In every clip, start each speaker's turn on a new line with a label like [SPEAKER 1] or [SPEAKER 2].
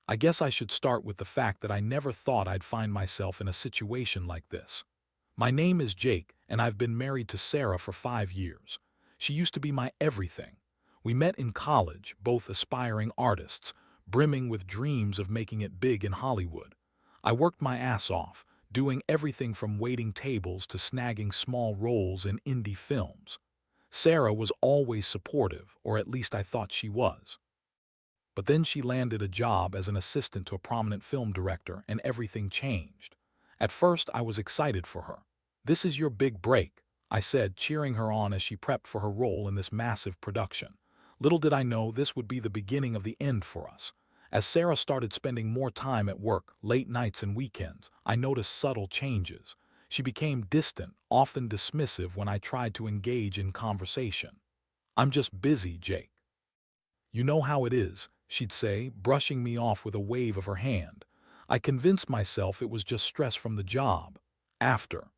[SPEAKER 1] I guess I should start with the fact that I never thought I'd find myself in a situation like this. My name is Jake, and I've been married to Sarah for 5 years. She used to be my everything. We met in college, both aspiring artists, brimming with dreams of making it big in Hollywood. I worked my ass off, doing everything from waiting tables to snagging small roles in indie films. Sarah was always supportive, or at least I thought she was. But then she landed a job as an assistant to a prominent film director, and everything changed. At first, I was excited for her. "This is your big break," I said, cheering her on as she prepped for her role in this massive production. Little did I know this would be the beginning of the end for us. As Sarah started spending more time at work, late nights and weekends, I noticed subtle changes. She became distant, often dismissive when I tried to engage in conversation. "I'm just busy, Jake. You know how it is," she'd say, brushing me off with a wave of her hand. I convinced myself it was just stress from the job. After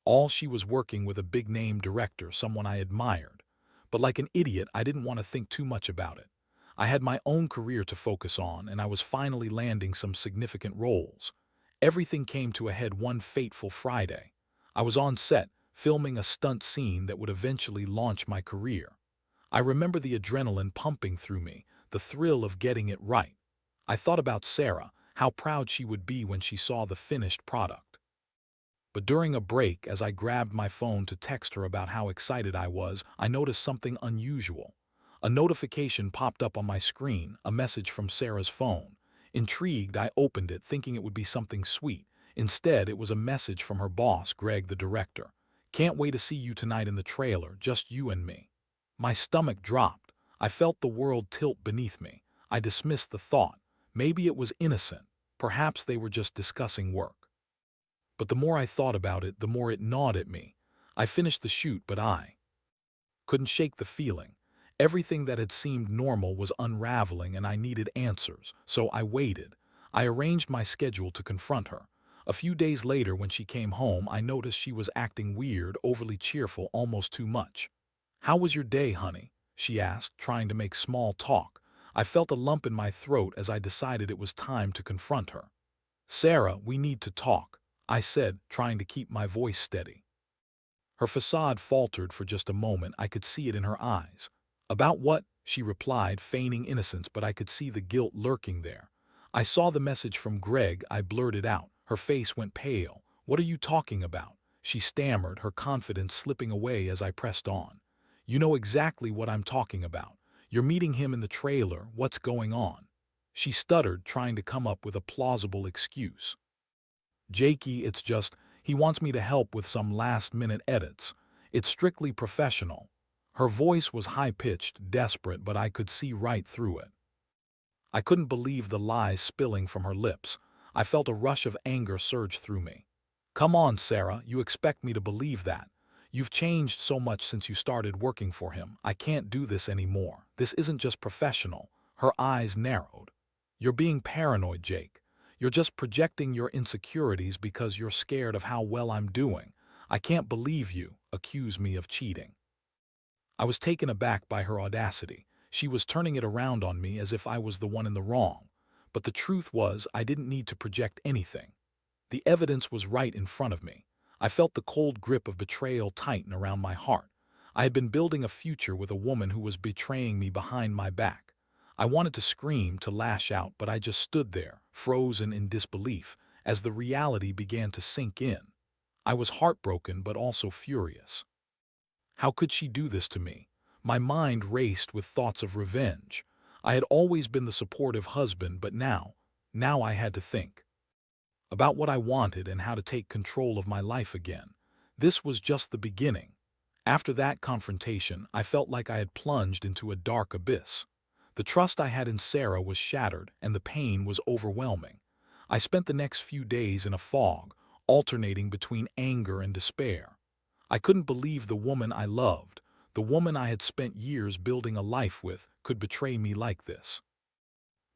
[SPEAKER 1] all, she was working with a big-name director, someone I admired. But like an idiot, I didn't want to think too much about it. I had my own career to focus on, and I was finally landing some significant roles. Everything came to a head one fateful Friday. I was on set, filming a stunt scene that would eventually launch my career. I remember the adrenaline pumping through me, the thrill of getting it right. I thought about Sarah, how proud she would be when she saw the finished product. But during a break, as I grabbed my phone to text her about how excited I was, I noticed something unusual. A notification popped up on my screen, a message from Sarah's phone. Intrigued, I opened it, thinking it would be something sweet. Instead, it was a message from her boss, Greg, the director. "Can't wait to see you tonight in the trailer, just you and me." My stomach dropped. I felt the world tilt beneath me. I dismissed the thought. Maybe it was innocent. Perhaps they were just discussing work. But the more I thought about it, the more it gnawed at me. I finished the shoot, but I couldn't shake the feeling. Everything that had seemed normal was unraveling, and I needed answers. So I waited. I arranged my schedule to confront her. A few days later, when she came home, I noticed she was acting weird, overly cheerful, almost too much. "How was your day, honey?" she asked, trying to make small talk. I felt a lump in my throat as I decided it was time to confront her. "Sarah, we need to talk," I said, trying to keep my voice steady. Her facade faltered for just a moment. I could see it in her eyes. "About what?" she replied, feigning innocence, but I could see the guilt lurking there. "I saw the message from Greg," I blurted out. Her face went pale. "What are you talking about?" she stammered, her confidence slipping away as I pressed on. "You know exactly what I'm talking about. You're meeting him in the trailer. What's going on?" She stuttered, trying to come up with a plausible excuse. "Jakey, it's just, he wants me to help with some last-minute edits. It's strictly professional." Her voice was high-pitched, desperate, but I could see right through it. I couldn't believe the lies spilling from her lips. I felt a rush of anger surge through me. "Come on, Sarah, you expect me to believe that? You've changed so much since you started working for him. I can't do this anymore. This isn't just professional." Her eyes narrowed. "You're being paranoid, Jake. You're just projecting your insecurities because you're scared of how well I'm doing. I can't believe you accuse me of cheating." I was taken aback by her audacity. She was turning it around on me as if I was the one in the wrong. But the truth was, I didn't need to project anything. The evidence was right in front of me. I felt the cold grip of betrayal tighten around my heart. I had been building a future with a woman who was betraying me behind my back. I wanted to scream, to lash out, but I just stood there, frozen in disbelief, as the reality began to sink in. I was heartbroken but also furious. How could she do this to me? My mind raced with thoughts of revenge. I had always been the supportive husband, but now I had to think about what I wanted and how to take control of my life again. This was just the beginning. After that confrontation, I felt like I had plunged into a dark abyss. The trust I had in Sarah was shattered, and the pain was overwhelming. I spent the next few days in a fog, alternating between anger and despair. I couldn't believe the woman I loved, the woman I had spent years building a life with, could betray me like this.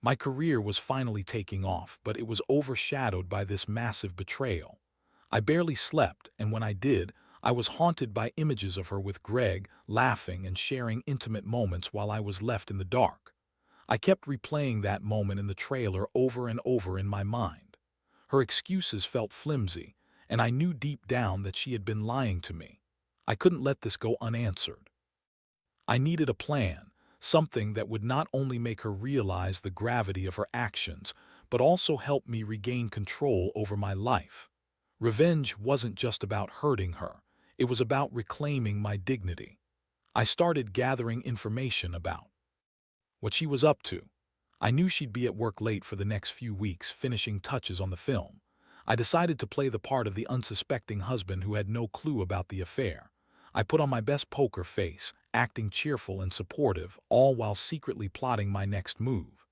[SPEAKER 1] My career was finally taking off, but it was overshadowed by this massive betrayal. I barely slept, and when I did, I was haunted by images of her with Greg, laughing and sharing intimate moments while I was left in the dark. I kept replaying that moment in the trailer over and over in my mind. Her excuses felt flimsy, and I knew deep down that she had been lying to me. I couldn't let this go unanswered. I needed a plan, something that would not only make her realize the gravity of her actions, but also help me regain control over my life. Revenge wasn't just about hurting her, it was about reclaiming my dignity. I started gathering information about what she was up to. I knew she'd be at work late for the next few weeks, finishing touches on the film. I decided to play the part of the unsuspecting husband who had no clue about the affair. I put on my best poker face, acting cheerful and supportive, all while secretly plotting my next move.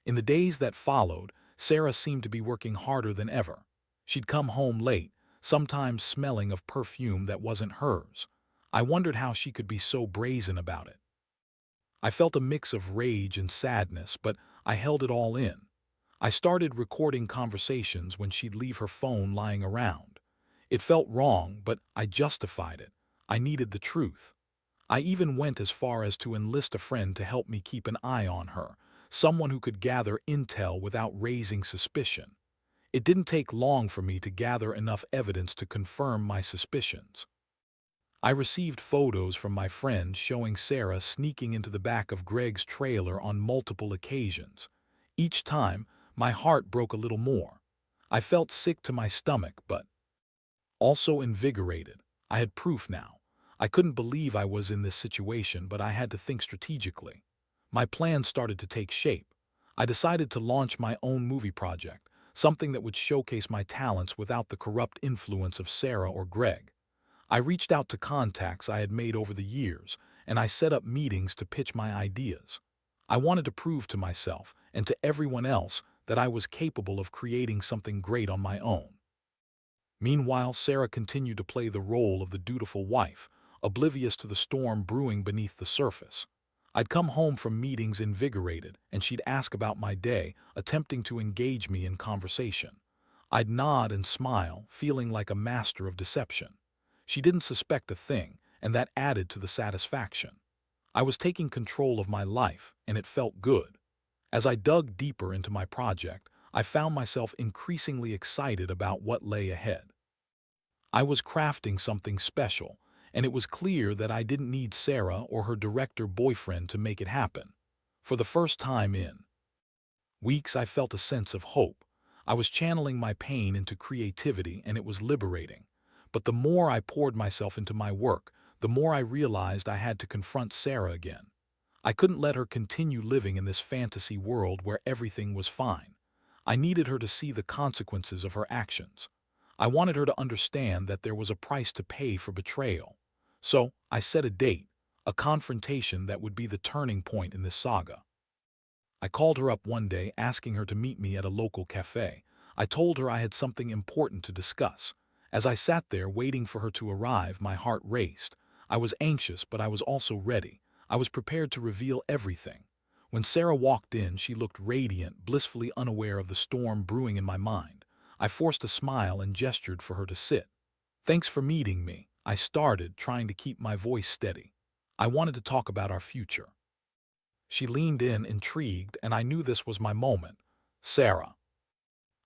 [SPEAKER 1] In the days that followed, Sarah seemed to be working harder than ever. She'd come home late, sometimes smelling of perfume that wasn't hers. I wondered how she could be so brazen about it. I felt a mix of rage and sadness, but I held it all in. I started recording conversations when she'd leave her phone lying around. It felt wrong, but I justified it. I needed the truth. I even went as far as to enlist a friend to help me keep an eye on her, someone who could gather intel without raising suspicion. It didn't take long for me to gather enough evidence to confirm my suspicions. I received photos from my friend showing Sarah sneaking into the back of Greg's trailer on multiple occasions. Each time, my heart broke a little more. I felt sick to my stomach, but also invigorated. I had proof now. I couldn't believe I was in this situation, but I had to think strategically. My plan started to take shape. I decided to launch my own movie project, something that would showcase my talents without the corrupt influence of Sarah or Greg. I reached out to contacts I had made over the years, and I set up meetings to pitch my ideas. I wanted to prove to myself and to everyone else that I was capable of creating something great on my own. Meanwhile, Sarah continued to play the role of the dutiful wife, oblivious to the storm brewing beneath the surface. I'd come home from meetings invigorated, and she'd ask about my day, attempting to engage me in conversation. I'd nod and smile, feeling like a master of deception. She didn't suspect a thing, and that added to the satisfaction. I was taking control of my life, and it felt good. As I dug deeper into my project, I found myself increasingly excited about what lay ahead. I was crafting something special, and it was clear that I didn't need Sarah or her director boyfriend to make it happen. For the first time in weeks, I felt a sense of hope. I was channeling my pain into creativity, and it was liberating. But the more I poured myself into my work, the more I realized I had to confront Sarah again. I couldn't let her continue living in this fantasy world where everything was fine. I needed her to see the consequences of her actions. I wanted her to understand that there was a price to pay for betrayal. So, I set a date, a confrontation that would be the turning point in this saga. I called her up one day, asking her to meet me at a local cafe. I told her I had something important to discuss. As I sat there waiting for her to arrive, my heart raced. I was anxious, but I was also ready. I was prepared to reveal everything. When Sarah walked in, she looked radiant, blissfully unaware of the storm brewing in my mind. I forced a smile and gestured for her to sit. "Thanks for meeting me," I started, trying to keep my voice steady. "I wanted to talk about our future." She leaned in, intrigued, and I knew this was my moment. "Sarah,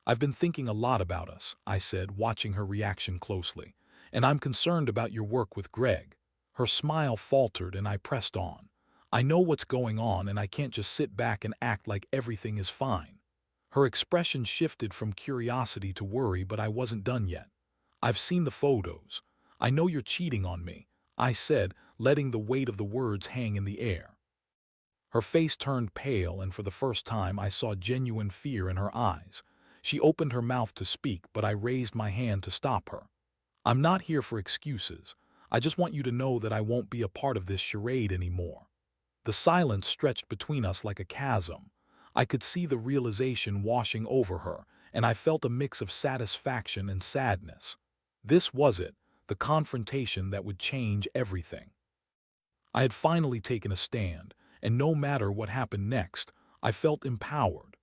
[SPEAKER 1] I've been thinking a lot about us," I said, watching her reaction closely. "And I'm concerned about your work with Greg." Her smile faltered, and I pressed on. "I know what's going on, and I can't just sit back and act like everything is fine." Her expression shifted from curiosity to worry, but I wasn't done yet. "I've seen the photos. I know you're cheating on me," I said, letting the weight of the words hang in the air. Her face turned pale, and for the first time I saw genuine fear in her eyes. She opened her mouth to speak, but I raised my hand to stop her. "I'm not here for excuses. I just want you to know that I won't be a part of this charade anymore." The silence stretched between us like a chasm. I could see the realization washing over her, and I felt a mix of satisfaction and sadness. This was it, the confrontation that would change everything. I had finally taken a stand, and no matter what happened next, I felt empowered.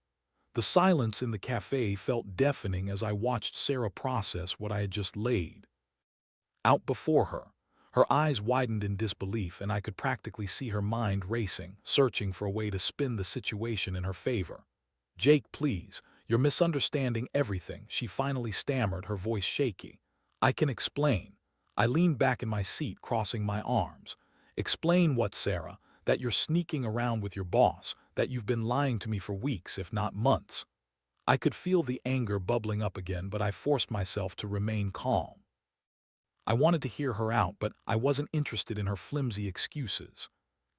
[SPEAKER 1] The silence in the cafe felt deafening as I watched Sarah process what I had just laid out before her. Her eyes widened in disbelief, and I could practically see her mind racing, searching for a way to spin the situation in her favor. "Jake, please, you're misunderstanding everything," she finally stammered, her voice shaky. "I can explain." I leaned back in my seat, crossing my arms. "Explain what, Sarah? That you're sneaking around with your boss, that you've been lying to me for weeks, if not months." I could feel the anger bubbling up again, but I forced myself to remain calm. I wanted to hear her out, but I wasn't interested in her flimsy excuses.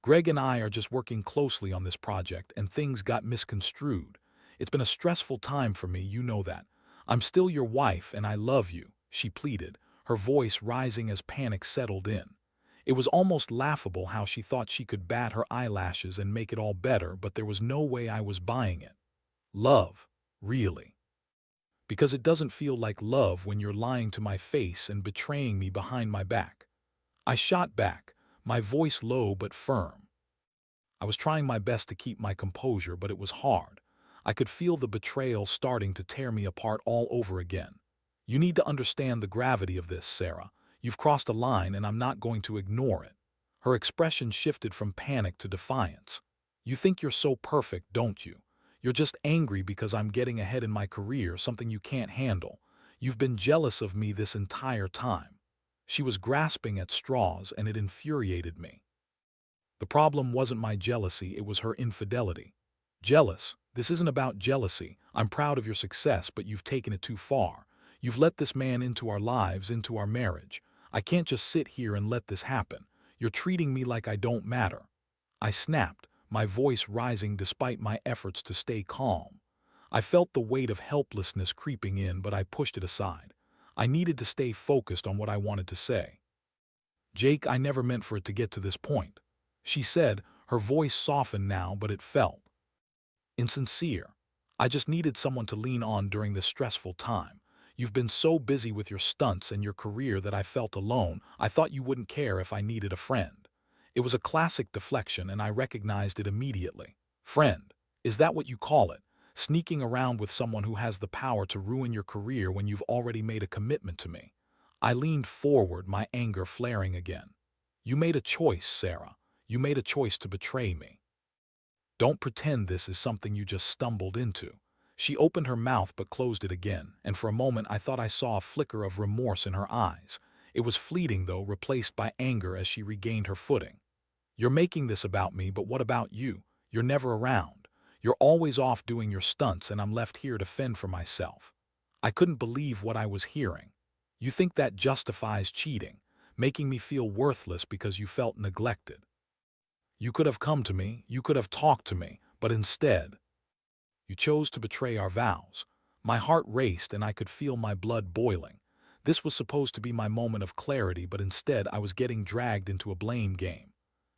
[SPEAKER 1] "Greg and I are just working closely on this project, and things got misconstrued. It's been a stressful time for me, you know that. I'm still your wife, and I love you," she pleaded, her voice rising as panic settled in. It was almost laughable how she thought she could bat her eyelashes and make it all better, but there was no way I was buying it. Love? Really? Because it doesn't feel like love when you're lying to my face and betraying me behind my back. I shot back, my voice low but firm. I was trying my best to keep my composure, but it was hard. I could feel the betrayal starting to tear me apart all over again. "You need to understand the gravity of this, Sarah. You've crossed a line, and I'm not going to ignore it." Her expression shifted from panic to defiance. "You think you're so perfect, don't you? You're just angry because I'm getting ahead in my career, something you can't handle. You've been jealous of me this entire time." She was grasping at straws, and it infuriated me. The problem wasn't my jealousy, it was her infidelity. "Jealous? This isn't about jealousy. I'm proud of your success, but you've taken it too far. You've let this man into our lives, into our marriage. I can't just sit here and let this happen. You're treating me like I don't matter." I snapped, my voice rising despite my efforts to stay calm. I felt the weight of helplessness creeping in, but I pushed it aside. I needed to stay focused on what I wanted to say. "Jake, I never meant for it to get to this point," she said, her voice softened now, but it felt insincere. "I just needed someone to lean on during this stressful time. You've been so busy with your stunts and your career that I felt alone. I thought you wouldn't care if I needed a friend." It was a classic deflection, and I recognized it immediately. "Friend? Is that what you call it? Sneaking around with someone who has the power to ruin your career when you've already made a commitment to me?" I leaned forward, my anger flaring again. "You made a choice, Sarah. You made a choice to betray me. Don't pretend this is something you just stumbled into." She opened her mouth but closed it again, and for a moment I thought I saw a flicker of remorse in her eyes. It was fleeting, though, replaced by anger as she regained her footing. "You're making this about me, but what about you? You're never around. You're always off doing your stunts, and I'm left here to fend for myself." I couldn't believe what I was hearing. "You think that justifies cheating, making me feel worthless because you felt neglected? You could have come to me, you could have talked to me, but instead, you chose to betray our vows." My heart raced, and I could feel my blood boiling. This was supposed to be my moment of clarity, but instead I was getting dragged into a blame game.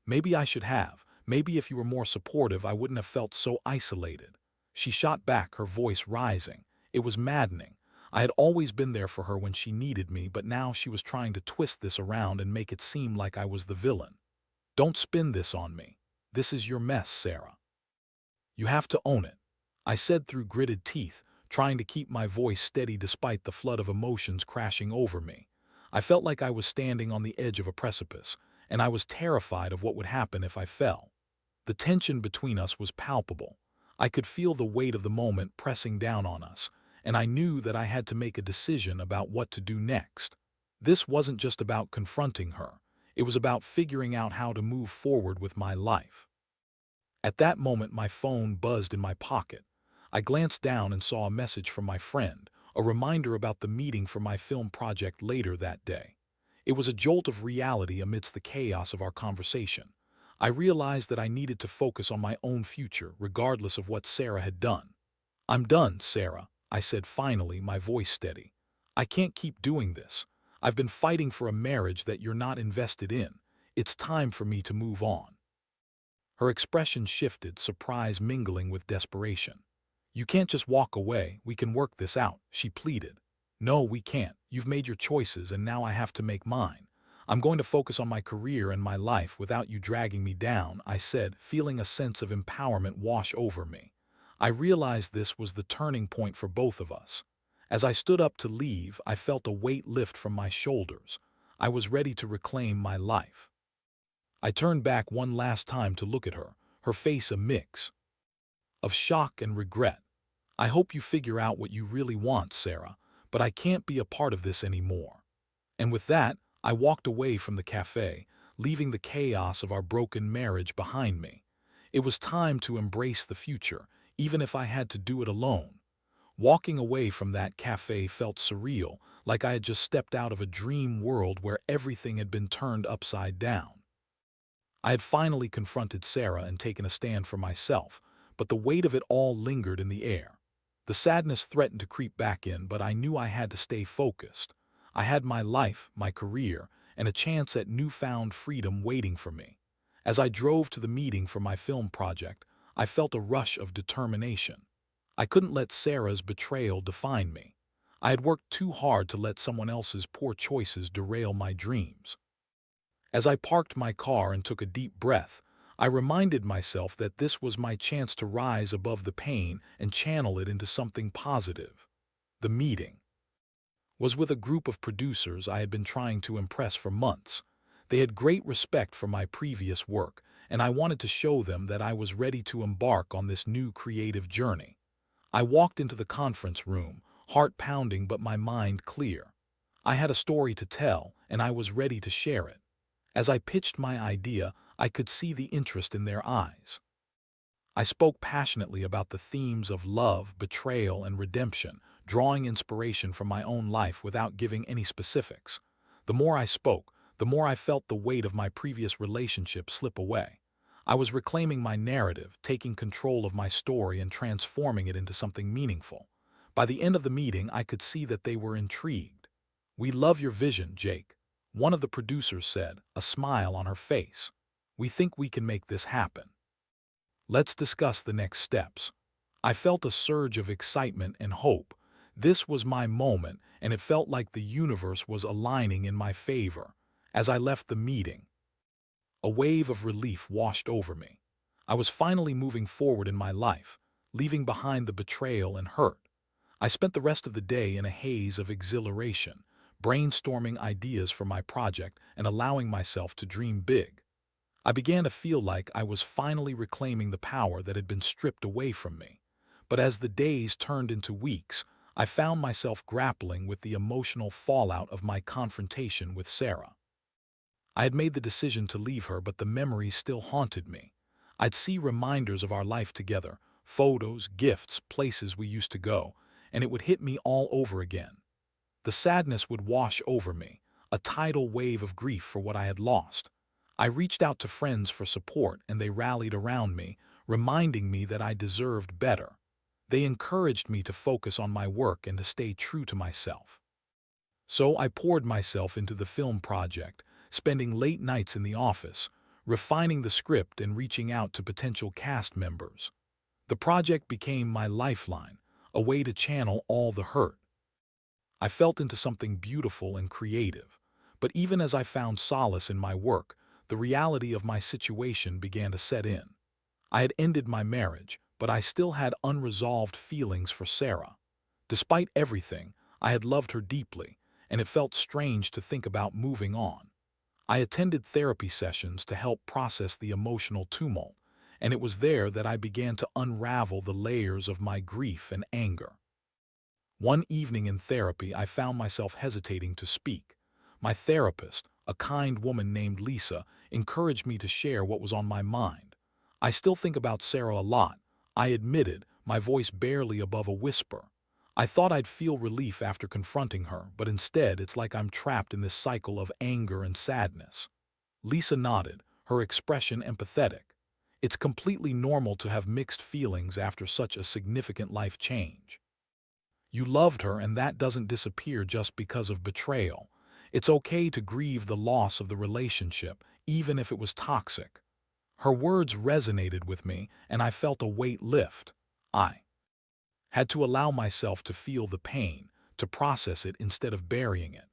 [SPEAKER 1] "Maybe I should have. Maybe if you were more supportive, I wouldn't have felt so isolated." She shot back, her voice rising. It was maddening. I had always been there for her when she needed me, but now she was trying to twist this around and make it seem like I was the villain. "Don't spin this on me. This is your mess, Sarah. You have to own it," I said through gritted teeth, trying to keep my voice steady despite the flood of emotions crashing over me. I felt like I was standing on the edge of a precipice, and I was terrified of what would happen if I fell. The tension between us was palpable. I could feel the weight of the moment pressing down on us, and I knew that I had to make a decision about what to do next. This wasn't just about confronting her. It was about figuring out how to move forward with my life. At that moment, my phone buzzed in my pocket. I glanced down and saw a message from my friend, a reminder about the meeting for my film project later that day. It was a jolt of reality amidst the chaos of our conversation. I realized that I needed to focus on my own future, regardless of what Sarah had done. "I'm done, Sarah," I said finally, my voice steady. "I can't keep doing this. I've been fighting for a marriage that you're not invested in. It's time for me to move on." Her expression shifted, surprise mingling with desperation. "You can't just walk away. We can work this out," she pleaded. "No, we can't. You've made your choices, and now I have to make mine. I'm going to focus on my career and my life without you dragging me down," I said, feeling a sense of empowerment wash over me. I realized this was the turning point for both of us. As I stood up to leave, I felt a weight lift from my shoulders. I was ready to reclaim my life. I turned back one last time to look at her face a mix of shock and regret. I hope you figure out what you really want, Sarah, but I can't be a part of this anymore. And with that, I walked away from the cafe, leaving the chaos of our broken marriage behind me. It was time to embrace the future, even if I had to do it alone. Walking away from that cafe felt surreal, like I had just stepped out of a dream world where everything had been turned upside down. I had finally confronted Sarah and taken a stand for myself, but the weight of it all lingered in the air. The sadness threatened to creep back in, but I knew I had to stay focused. I had my life, my career, and a chance at newfound freedom waiting for me. As I drove to the meeting for my film project, I felt a rush of determination. I couldn't let Sarah's betrayal define me. I had worked too hard to let someone else's poor choices derail my dreams. As I parked my car and took a deep breath, I reminded myself that this was my chance to rise above the pain and channel it into something positive. The meeting was with a group of producers I had been trying to impress for months. They had great respect for my previous work, and I wanted to show them that I was ready to embark on this new creative journey. I walked into the conference room, heart pounding but my mind clear. I had a story to tell, and I was ready to share it. As I pitched my idea, I could see the interest in their eyes. I spoke passionately about the themes of love, betrayal, and redemption, drawing inspiration from my own life without giving any specifics. The more I spoke, the more I felt the weight of my previous relationship slip away. I was reclaiming my narrative, taking control of my story and transforming it into something meaningful. By the end of the meeting, I could see that they were intrigued. "We love your vision, Jake," one of the producers said, a smile on her face. "We think we can make this happen. Let's discuss the next steps." I felt a surge of excitement and hope. This was my moment, and it felt like the universe was aligning in my favor. As I left the meeting, a wave of relief washed over me. I was finally moving forward in my life, leaving behind the betrayal and hurt. I spent the rest of the day in a haze of exhilaration, brainstorming ideas for my project and allowing myself to dream big. I began to feel like I was finally reclaiming the power that had been stripped away from me. But as the days turned into weeks, I found myself grappling with the emotional fallout of my confrontation with Sarah. I had made the decision to leave her, but the memories still haunted me. I'd see reminders of our life together, photos, gifts, places we used to go, and it would hit me all over again. The sadness would wash over me, a tidal wave of grief for what I had lost. I reached out to friends for support, and they rallied around me, reminding me that I deserved better. They encouraged me to focus on my work and to stay true to myself. So I poured myself into the film project, spending late nights in the office, refining the script and reaching out to potential cast members. The project became my lifeline, a way to channel all the hurt. I felt into something beautiful and creative. But even as I found solace in my work, the reality of my situation began to set in. I had ended my marriage, but I still had unresolved feelings for Sarah. Despite everything, I had loved her deeply, and it felt strange to think about moving on. I attended therapy sessions to help process the emotional tumult, and it was there that I began to unravel the layers of my grief and anger. One evening in therapy, I found myself hesitating to speak. My therapist, a kind woman named Lisa, encouraged me to share what was on my mind. "I still think about Sarah a lot," I admitted, my voice barely above a whisper. "I thought I'd feel relief after confronting her, but instead it's like I'm trapped in this cycle of anger and sadness." Lisa nodded, her expression empathetic. "It's completely normal to have mixed feelings after such a significant life change. You loved her, and that doesn't disappear just because of betrayal. It's okay to grieve the loss of the relationship, even if it was toxic." Her words resonated with me, and I felt a weight lift. I had to allow myself to feel the pain, to process it instead of burying it.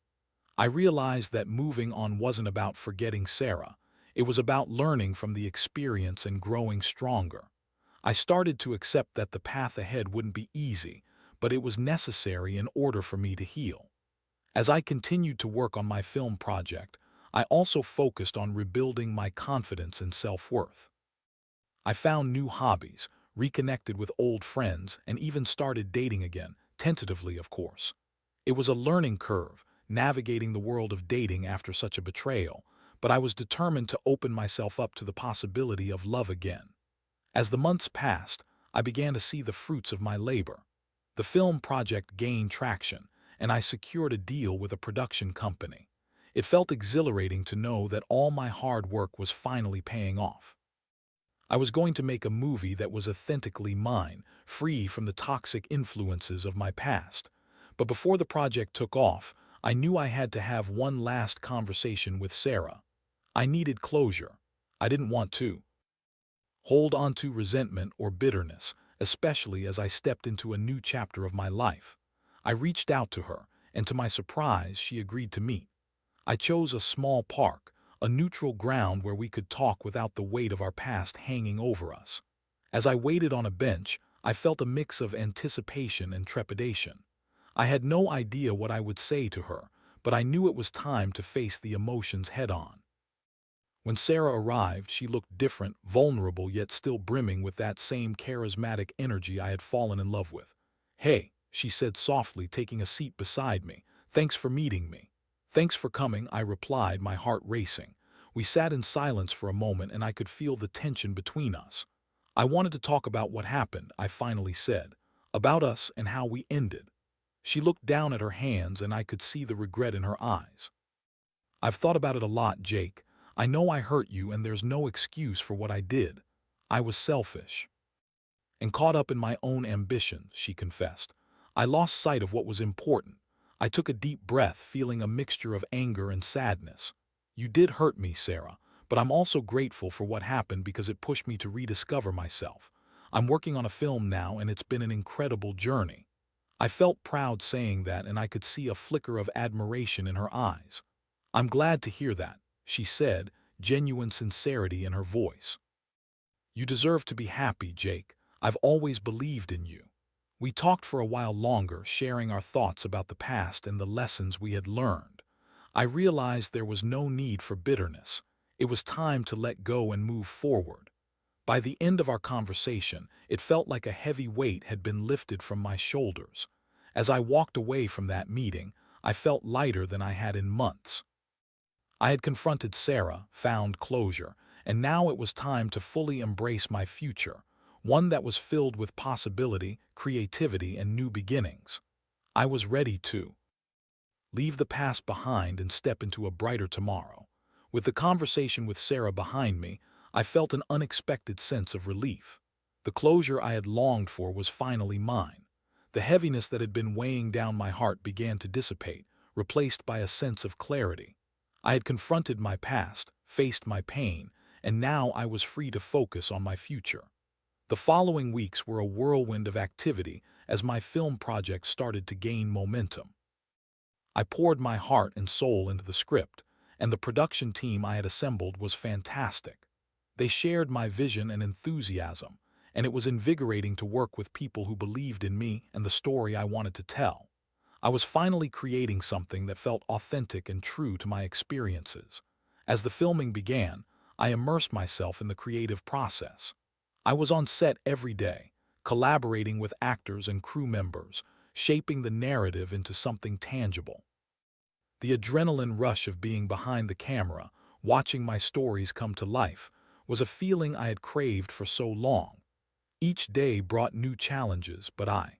[SPEAKER 1] I realized that moving on wasn't about forgetting Sarah. It was about learning from the experience and growing stronger. I started to accept that the path ahead wouldn't be easy, but it was necessary in order for me to heal. As I continued to work on my film project, I also focused on rebuilding my confidence and self-worth. I found new hobbies, reconnected with old friends, and even started dating again, tentatively, of course. It was a learning curve, navigating the world of dating after such a betrayal, but I was determined to open myself up to the possibility of love again. As the months passed, I began to see the fruits of my labor. The film project gained traction, and I secured a deal with a production company. It felt exhilarating to know that all my hard work was finally paying off. I was going to make a movie that was authentically mine, free from the toxic influences of my past. But before the project took off, I knew I had to have one last conversation with Sarah. I needed closure. I didn't want to hold on to resentment or bitterness, especially as I stepped into a new chapter of my life. I reached out to her, and to my surprise, she agreed to meet. I chose a small park, a neutral ground where we could talk without the weight of our past hanging over us. As I waited on a bench, I felt a mix of anticipation and trepidation. I had no idea what I would say to her, but I knew it was time to face the emotions head-on. When Sarah arrived, she looked different, vulnerable, yet still brimming with that same charismatic energy I had fallen in love with. "Hey," she said softly, taking a seat beside me. "Thanks for meeting me." "Thanks for coming," I replied, my heart racing. We sat in silence for a moment, and I could feel the tension between us. "I wanted to talk about what happened," I finally said. "About us and how we ended." She looked down at her hands, and I could see the regret in her eyes. "I've thought about it a lot, Jake. I know I hurt you, and there's no excuse for what I did. I was selfish and caught up in my own ambition," she confessed. "I lost sight of what was important." I took a deep breath, feeling a mixture of anger and sadness. "You did hurt me, Sarah, but I'm also grateful for what happened because it pushed me to rediscover myself. I'm working on a film now, and it's been an incredible journey." I felt proud saying that, and I could see a flicker of admiration in her eyes. "I'm glad to hear that," she said, genuine sincerity in her voice. "You deserve to be happy, Jake. I've always believed in you." We talked for a while longer, sharing our thoughts about the past and the lessons we had learned. I realized there was no need for bitterness. It was time to let go and move forward. By the end of our conversation, it felt like a heavy weight had been lifted from my shoulders. As I walked away from that meeting, I felt lighter than I had in months. I had confronted Sarah, found closure, and now it was time to fully embrace my future, one that was filled with possibility, creativity, and new beginnings. I was ready to leave the past behind and step into a brighter tomorrow. With the conversation with Sarah behind me, I felt an unexpected sense of relief. The closure I had longed for was finally mine. The heaviness that had been weighing down my heart began to dissipate, replaced by a sense of clarity. I had confronted my past, faced my pain, and now I was free to focus on my future. The following weeks were a whirlwind of activity as my film project started to gain momentum. I poured my heart and soul into the script, and the production team I had assembled was fantastic. They shared my vision and enthusiasm, and it was invigorating to work with people who believed in me and the story I wanted to tell. I was finally creating something that felt authentic and true to my experiences. As the filming began, I immersed myself in the creative process. I was on set every day, collaborating with actors and crew members, shaping the narrative into something tangible. The adrenaline rush of being behind the camera, watching my stories come to life, was a feeling I had craved for so long. Each day brought new challenges, but I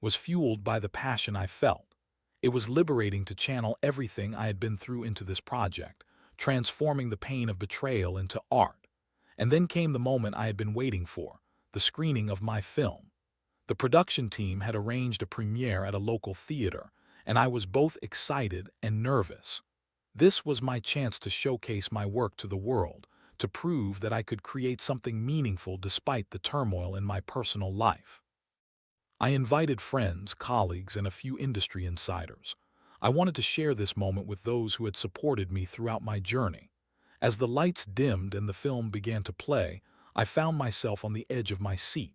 [SPEAKER 1] was fueled by the passion I felt. It was liberating to channel everything I had been through into this project, transforming the pain of betrayal into art. And then came the moment I had been waiting for, the screening of my film. The production team had arranged a premiere at a local theater, and I was both excited and nervous. This was my chance to showcase my work to the world, to prove that I could create something meaningful despite the turmoil in my personal life. I invited friends, colleagues, and a few industry insiders. I wanted to share this moment with those who had supported me throughout my journey. As the lights dimmed and the film began to play, I found myself on the edge of my seat.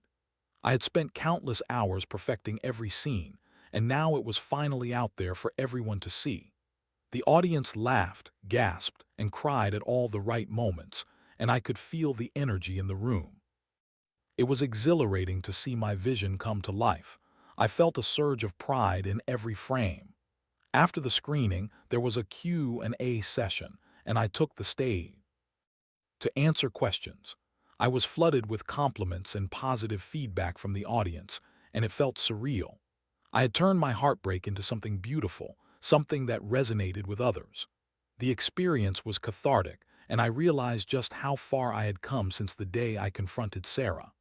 [SPEAKER 1] I had spent countless hours perfecting every scene, and now it was finally out there for everyone to see. The audience laughed, gasped, and cried at all the right moments, and I could feel the energy in the room. It was exhilarating to see my vision come to life. I felt a surge of pride in every frame. After the screening, there was a Q&A session, and I took the stage to answer questions. I was flooded with compliments and positive feedback from the audience, and it felt surreal. I had turned my heartbreak into something beautiful, something that resonated with others. The experience was cathartic, and I realized just how far I had come since the day I confronted Sarah.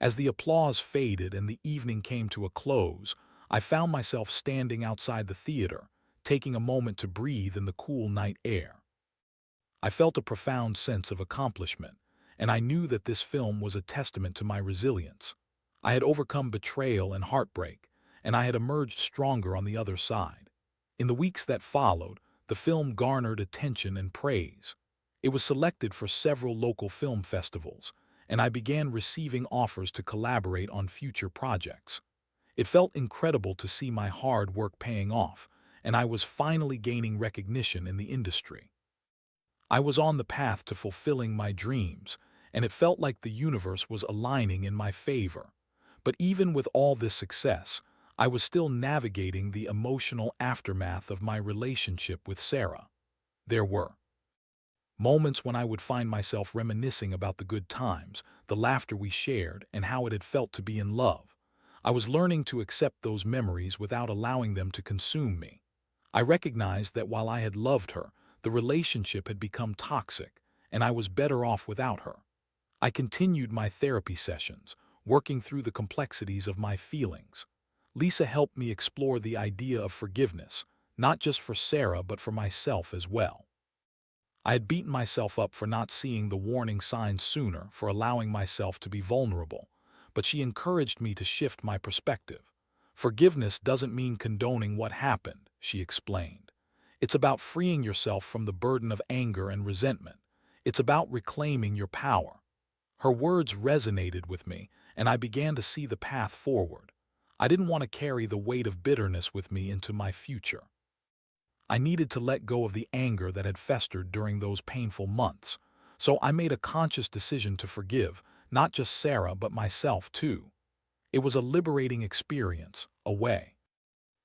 [SPEAKER 1] As the applause faded and the evening came to a close, I found myself standing outside the theater, taking a moment to breathe in the cool night air. I felt a profound sense of accomplishment, and I knew that this film was a testament to my resilience. I had overcome betrayal and heartbreak, and I had emerged stronger on the other side. In the weeks that followed, the film garnered attention and praise. It was selected for several local film festivals, and I began receiving offers to collaborate on future projects. It felt incredible to see my hard work paying off, and I was finally gaining recognition in the industry. I was on the path to fulfilling my dreams, and it felt like the universe was aligning in my favor. But even with all this success, I was still navigating the emotional aftermath of my relationship with Sarah. There were moments when I would find myself reminiscing about the good times, the laughter we shared, and how it had felt to be in love. I was learning to accept those memories without allowing them to consume me. I recognized that while I had loved her, the relationship had become toxic, and I was better off without her. I continued my therapy sessions, working through the complexities of my feelings. Lisa helped me explore the idea of forgiveness, not just for Sarah but for myself as well. I had beaten myself up for not seeing the warning signs sooner, for allowing myself to be vulnerable, but she encouraged me to shift my perspective. Forgiveness doesn't mean condoning what happened, she explained. It's about freeing yourself from the burden of anger and resentment. It's about reclaiming your power. Her words resonated with me, and I began to see the path forward. I didn't want to carry the weight of bitterness with me into my future. I needed to let go of the anger that had festered during those painful months, so I made a conscious decision to forgive, not just Sarah but myself too. It was a liberating experience, a way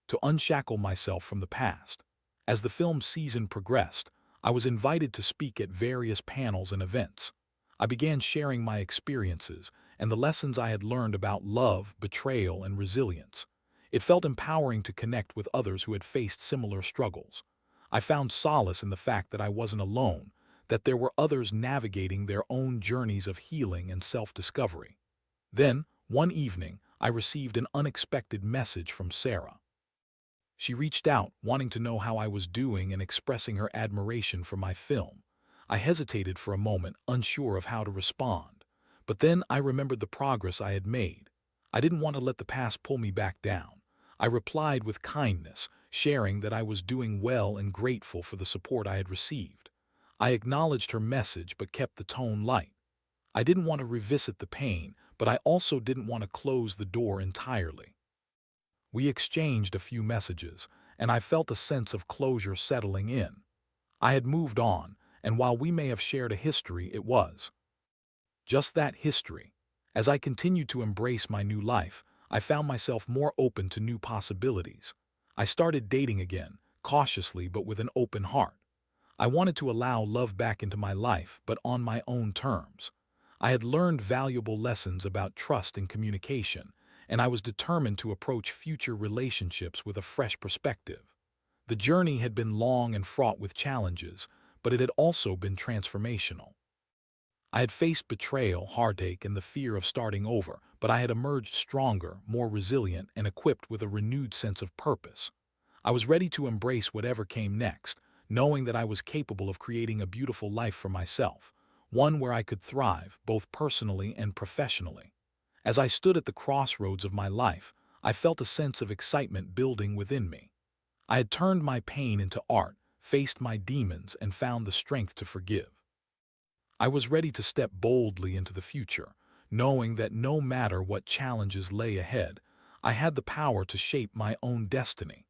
[SPEAKER 1] to unshackle myself from the past. As the film season progressed, I was invited to speak at various panels and events. I began sharing my experiences and the lessons I had learned about love, betrayal, and resilience. It felt empowering to connect with others who had faced similar struggles. I found solace in the fact that I wasn't alone, that there were others navigating their own journeys of healing and self-discovery. Then, one evening, I received an unexpected message from Sarah. She reached out, wanting to know how I was doing and expressing her admiration for my film. I hesitated for a moment, unsure of how to respond. But then I remembered the progress I had made. I didn't want to let the past pull me back down. I replied with kindness, sharing that I was doing well and grateful for the support I had received. I acknowledged her message but kept the tone light. I didn't want to revisit the pain, but I also didn't want to close the door entirely. We exchanged a few messages, and I felt a sense of closure settling in. I had moved on, and while we may have shared a history, it was just that, history. As I continued to embrace my new life, I found myself more open to new possibilities. I started dating again, cautiously but with an open heart. I wanted to allow love back into my life, but on my own terms. I had learned valuable lessons about trust and communication, and I was determined to approach future relationships with a fresh perspective. The journey had been long and fraught with challenges, but it had also been transformational. I had faced betrayal, heartache, and the fear of starting over, but I had emerged stronger, more resilient, and equipped with a renewed sense of purpose. I was ready to embrace whatever came next, knowing that I was capable of creating a beautiful life for myself, one where I could thrive, both personally and professionally. As I stood at the crossroads of my life, I felt a sense of excitement building within me. I had turned my pain into art, faced my demons, and found the strength to forgive. I was ready to step boldly into the future, knowing that no matter what challenges lay ahead, I had the power to shape my own destiny.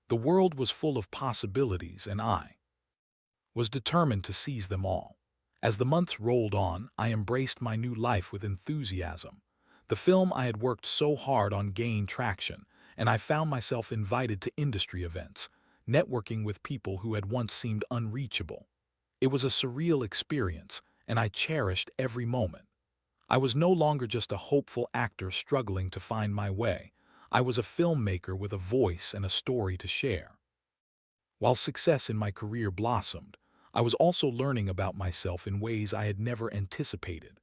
[SPEAKER 1] The world was full of possibilities, and I was determined to seize them all. As the months rolled on, I embraced my new life with enthusiasm. The film I had worked so hard on gained traction, and I found myself invited to industry events, networking with people who had once seemed unreachable. It was a surreal experience, and I cherished every moment. I was no longer just a hopeful actor struggling to find my way. I was a filmmaker with a voice and a story to share. While success in my career blossomed, I was also learning about myself in ways I had never anticipated.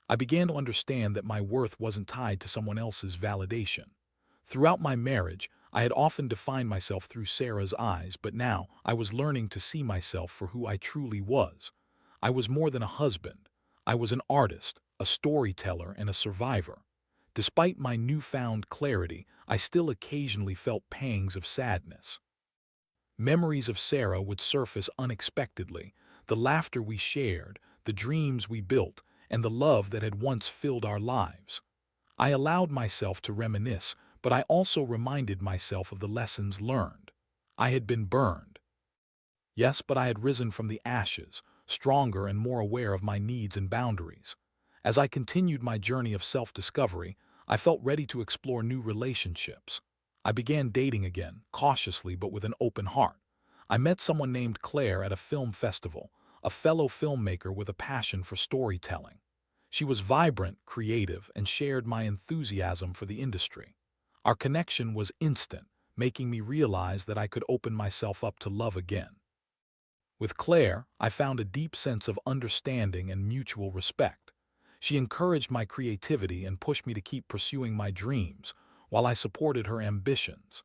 [SPEAKER 1] I began to understand that my worth wasn't tied to someone else's validation. Throughout my marriage, I had often defined myself through Sarah's eyes, but now I was learning to see myself for who I truly was. I was more than a husband. I was an artist, a storyteller, and a survivor. Despite my newfound clarity, I still occasionally felt pangs of sadness. Memories of Sarah would surface unexpectedly, the laughter we shared, the dreams we built, and the love that had once filled our lives. I allowed myself to reminisce, but I also reminded myself of the lessons learned. I had been burned. Yes, but I had risen from the ashes, stronger and more aware of my needs and boundaries. As I continued my journey of self-discovery, I felt ready to explore new relationships. I began dating again, cautiously but with an open heart. I met someone named Claire at a film festival, a fellow filmmaker with a passion for storytelling. She was vibrant, creative, and shared my enthusiasm for the industry. Our connection was instant, making me realize that I could open myself up to love again. With Claire, I found a deep sense of understanding and mutual respect. She encouraged my creativity and pushed me to keep pursuing my dreams, while I supported her ambitions.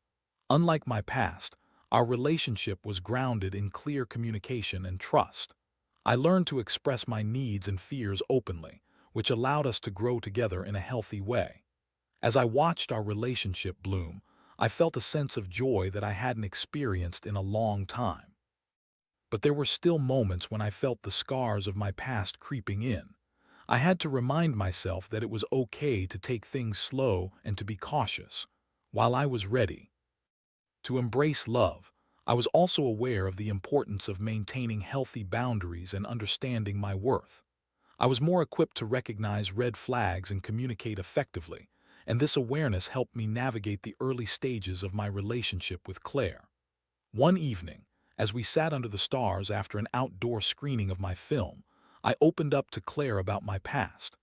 [SPEAKER 1] Unlike my past, our relationship was grounded in clear communication and trust. I learned to express my needs and fears openly, which allowed us to grow together in a healthy way. As I watched our relationship bloom, I felt a sense of joy that I hadn't experienced in a long time. But there were still moments when I felt the scars of my past creeping in. I had to remind myself that it was okay to take things slow and to be cautious. While I was ready to embrace love, I was also aware of the importance of maintaining healthy boundaries and understanding my worth. I was more equipped to recognize red flags and communicate effectively, and this awareness helped me navigate the early stages of my relationship with Claire. One evening, as we sat under the stars after an outdoor screening of my film, I opened up to Claire about my past.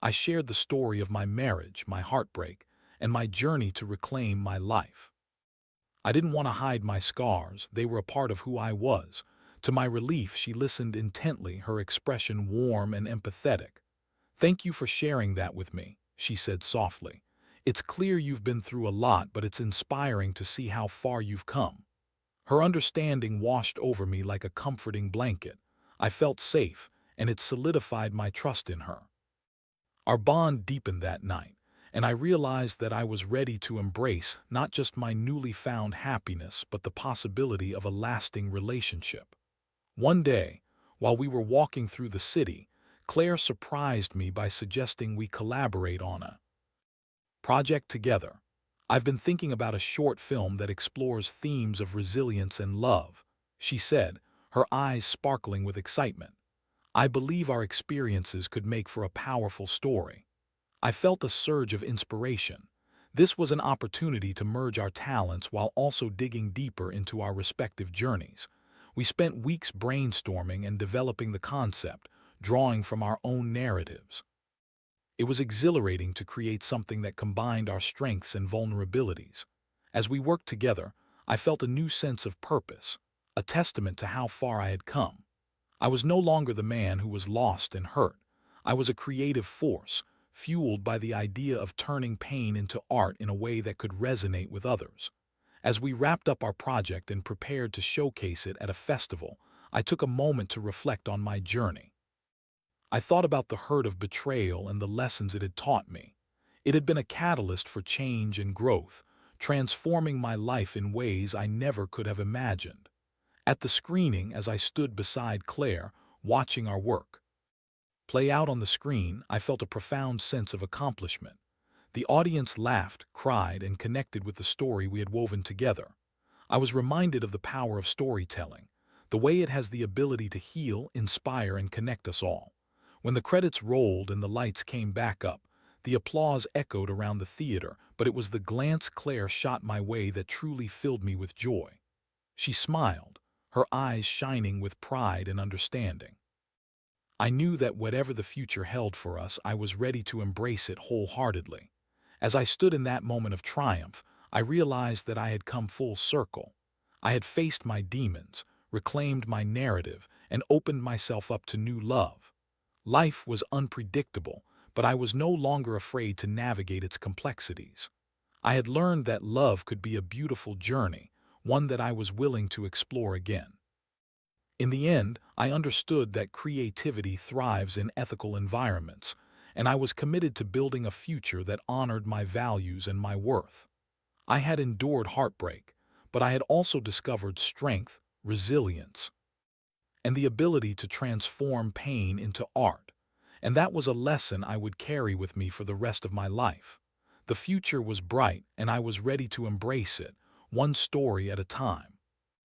[SPEAKER 1] I shared the story of my marriage, my heartbreak, and my journey to reclaim my life. I didn't want to hide my scars, they were a part of who I was. To my relief, she listened intently, her expression warm and empathetic. "Thank you for sharing that with me," she said softly. "It's clear you've been through a lot, but it's inspiring to see how far you've come." Her understanding washed over me like a comforting blanket. I felt safe, and it solidified my trust in her. Our bond deepened that night, and I realized that I was ready to embrace not just my newly found happiness, but the possibility of a lasting relationship. One day, while we were walking through the city, Claire surprised me by suggesting we collaborate on a project together. "I've been thinking about a short film that explores themes of resilience and love," she said, her eyes sparkling with excitement. "I believe our experiences could make for a powerful story." I felt a surge of inspiration. This was an opportunity to merge our talents while also digging deeper into our respective journeys. We spent weeks brainstorming and developing the concept, drawing from our own narratives. It was exhilarating to create something that combined our strengths and vulnerabilities. As we worked together, I felt a new sense of purpose, a testament to how far I had come. I was no longer the man who was lost and hurt. I was a creative force, fueled by the idea of turning pain into art in a way that could resonate with others. As we wrapped up our project and prepared to showcase it at a festival, I took a moment to reflect on my journey. I thought about the hurt of betrayal and the lessons it had taught me. It had been a catalyst for change and growth, transforming my life in ways I never could have imagined. At the screening, as I stood beside Claire, watching our work play out on the screen, I felt a profound sense of accomplishment. The audience laughed, cried, and connected with the story we had woven together. I was reminded of the power of storytelling, the way it has the ability to heal, inspire, and connect us all. When the credits rolled and the lights came back up, the applause echoed around the theater, but it was the glance Claire shot my way that truly filled me with joy. She smiled, her eyes shining with pride and understanding. I knew that whatever the future held for us, I was ready to embrace it wholeheartedly. As I stood in that moment of triumph, I realized that I had come full circle. I had faced my demons, reclaimed my narrative, and opened myself up to new love. Life was unpredictable, but I was no longer afraid to navigate its complexities. I had learned that love could be a beautiful journey, one that I was willing to explore again. In the end, I understood that creativity thrives in ethical environments, and I was committed to building a future that honored my values and my worth. I had endured heartbreak, but I had also discovered strength, resilience, and the ability to transform pain into art. And that was a lesson I would carry with me for the rest of my life. The future was bright, and I was ready to embrace it, one story at a time.